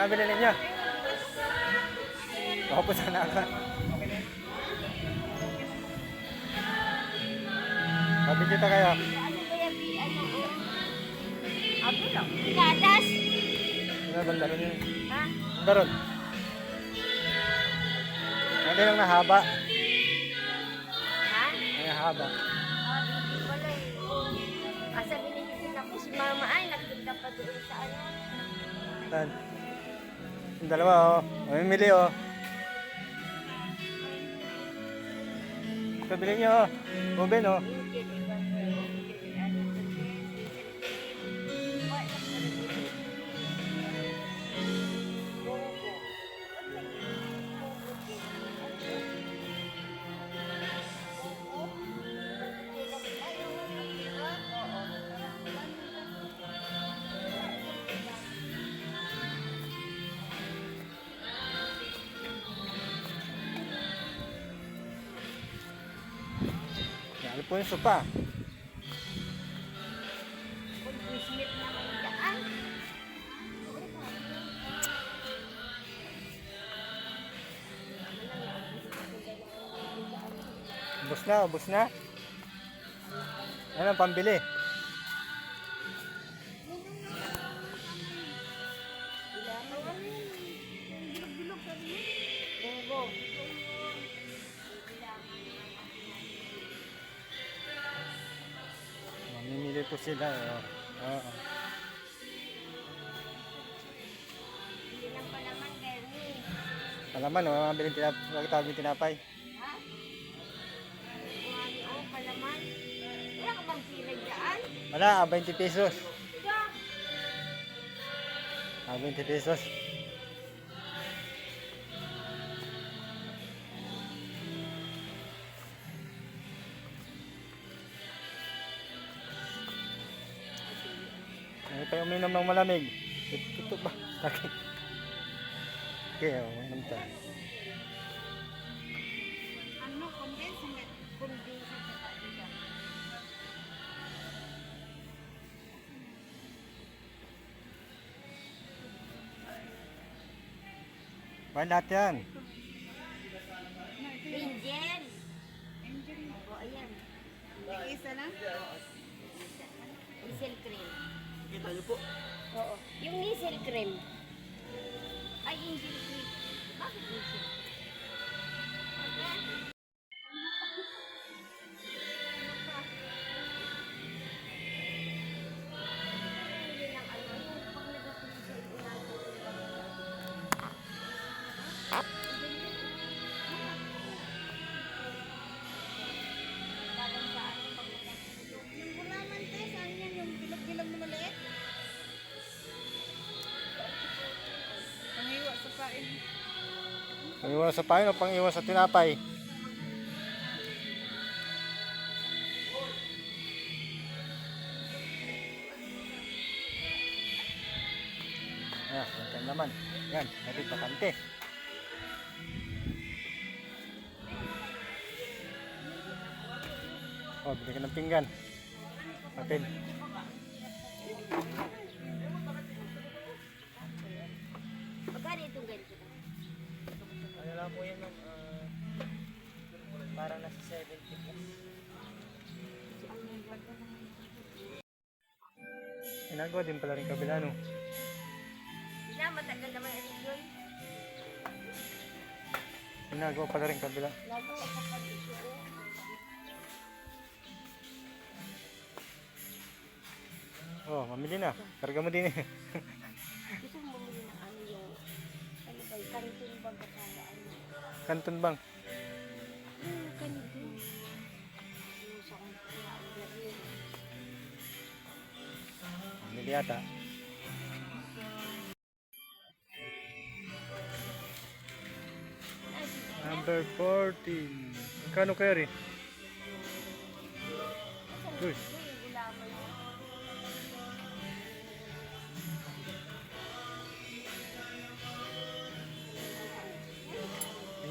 Nabili ninyo. Baka po sana ako. Sabi kita kayo. Ano ba yan? Abo lang. Gatas. Ano ba laro niyo? Ha? Daron. Hindi lang nahaba. Ha? Nahaba. Hindi pala eh. Asa binigyan ako si mama ay nagpunta pa doon sa ano. Saan? Yung dalawa oh. Mamimili oh. Pabili nyo oh. Ruben oh. Ano po yung sopa? Ubus na. Ano ang pambili? Mamimili po sila. Oo. Palaman, mabiling tinapay. Wala, 20 pesos. 20 pesos. Ano pa yung uminom ng malamig? Ito ba? Okay, uminom tayo. Ano, condense nga. Condense sa kapatid. Why lahat yan? Angel. Angel. O, ayan. Isa lang? Nisel cream. Kita niyo po. Oo. Yung nisel cream. Ay, angel cream. Bakit angel? Pangiwas sa pain o pangiwas sa tinapay? Yan naman. Yan, natin bakante. Oh, bili ka ng pinggan. Papel. Magkano itong ganito? Ano lang po yan, ma'am? Parang nasa 70 po. Ginagawa din pala rin kabila, no? Na, matagal naman ang yun. Ginagawa pala rin kabila. Lalo ako pag ito. Oh, mamili na. Karga mo din eh. Gusto mo bumili ng ano yung, ano ba, kantin ba ba kaya ano? Kanton bang? Kantin. Yung sa kong pinaula yun. Mamili yata. Number 14. Kano kaya rin? Uy.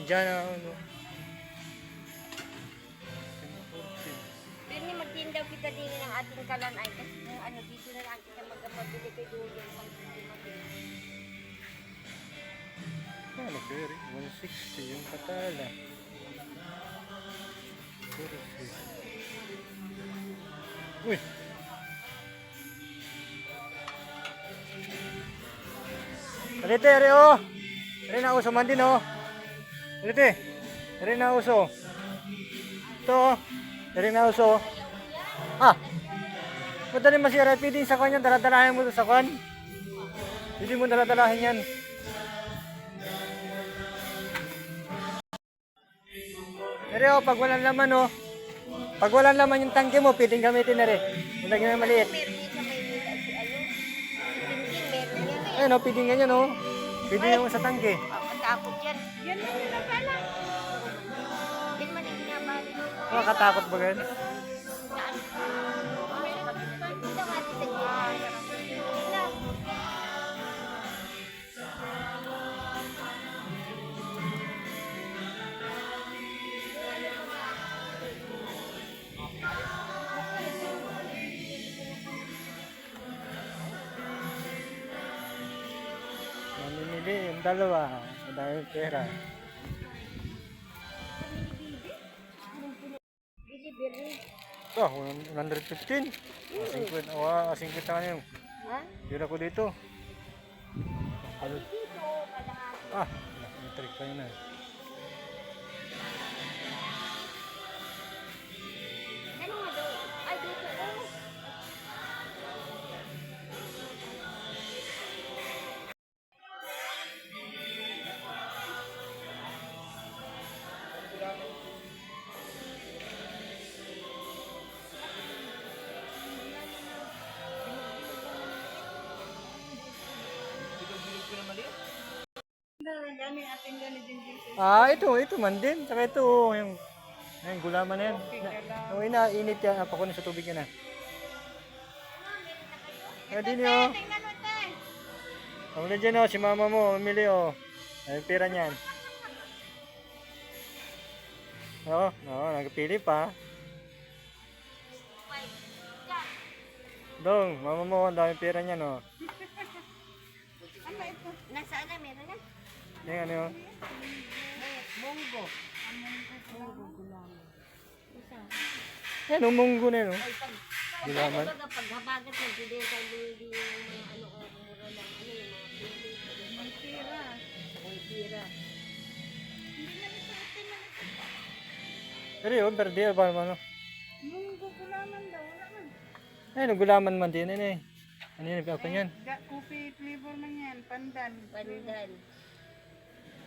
Diyan na ano. Pwede magtindaw kita din ng ating kalanay kasi kung ano dito na lang kita magpapabili kay Dulo. Ano, pero 160 yung katala. Kursi. Uy! Alite, ere oh! Ere na uso man din oh! Alite! Ere na uso! Ito oh! Ere na uso! Ah! Madali masira, pwede sa kanya, daladalahin mo ito sa kwan. Pwede mo daladalahin yan. Pero pag walang laman oh, pag walang laman yung tangke mo, pwedeng gamitin na rin. Kung lagyan mo maliit. Meron din sa Maynila si ano. Tingin, meron yan eh. Ayun oh, pwedeng ganyan oh. Pwede naman sa tangke. Katakot yan. Yan lang nila pala. Yan man yung ginabali mo. Katakot ba ganyan? Saan? Hindi daw ati sa niya. Mamimili yung dalawa. Madaming pera. Delivery. Oh, 115. 50. Oh, 50 na yung. Ha? Yun ako dito. Ano? Dito, kalahati. Ah, may trick pa yun na. Ano nga daw? Ay, dito oh. Ito man din. Saka ito, oh, yung gulaman na yan. Yung inainit yan, napakunin sa tubig yan na. Kaya din yun. Tingnan mo tayo. Ang na dyan, oh, si mama mo, umili, oh. Ay, pera niyan. Nagpili pa. Dong, mama mo, ang dami pera niyan, oh. Nasaan na? Meron na? Yung ano yun? Munggo. Munggo gulaman. Isa. Yan, umunggo na yun, oh. Gulaman. Paghabagat ng bideta, hindi yung mga ano o mura lang. Ano yung mga pili. May tira. May tira. Hindi na ito atin na ito. Pero yun, pero di ba ano? Munggo gulaman daw. Wala man. Ayun, gulaman man din, ano eh. Ano yun, ako yan? Coffee flavor man yan, pandan. Pandan.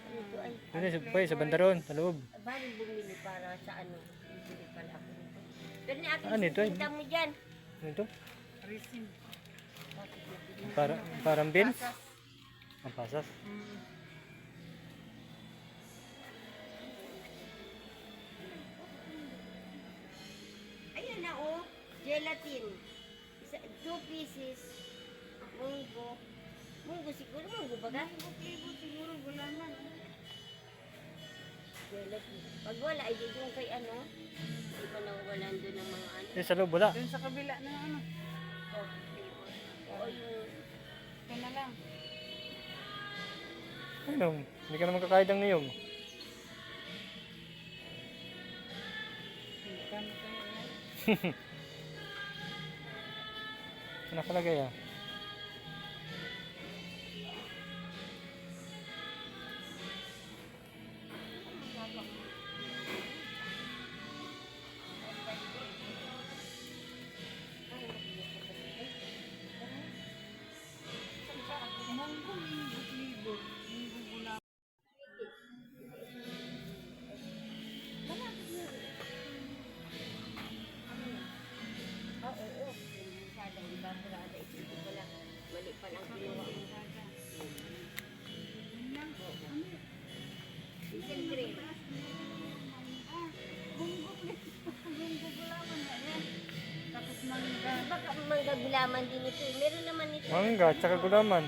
Dito ay. Doon sa bandaron, sa loob. Bali bumili para sa ano. Bumili pala ako nito. Pero ni akin, Ano ito? sinta mo dyan. Ano ito? Resin. Parang beans? Ang pasas. Ayun na oh. Gelatin. 2 pieces. Munggo. Munggo siguro. Munggo ba ka? Munggo siguro. Gulaman. Gelatin. Pag wala, ay di doon kay ano. Hindi pa nawawalan doon ng mga ano. Sa loob, wala. Dun sa kabila na ano. Coffee flavor. Oo yung... Ito na lang. Ano, hindi ka naman kakaidang niyong. Kano tayo? Ano nakalagay ah? Oo. Masyado. Iba parada. Isipin ko lang. Mali pa lang ginawa mo. Diesel cream. Tapos mangga. Baka mangga gulaman din ito. Meron naman ito. Mangga, tsaka gulaman.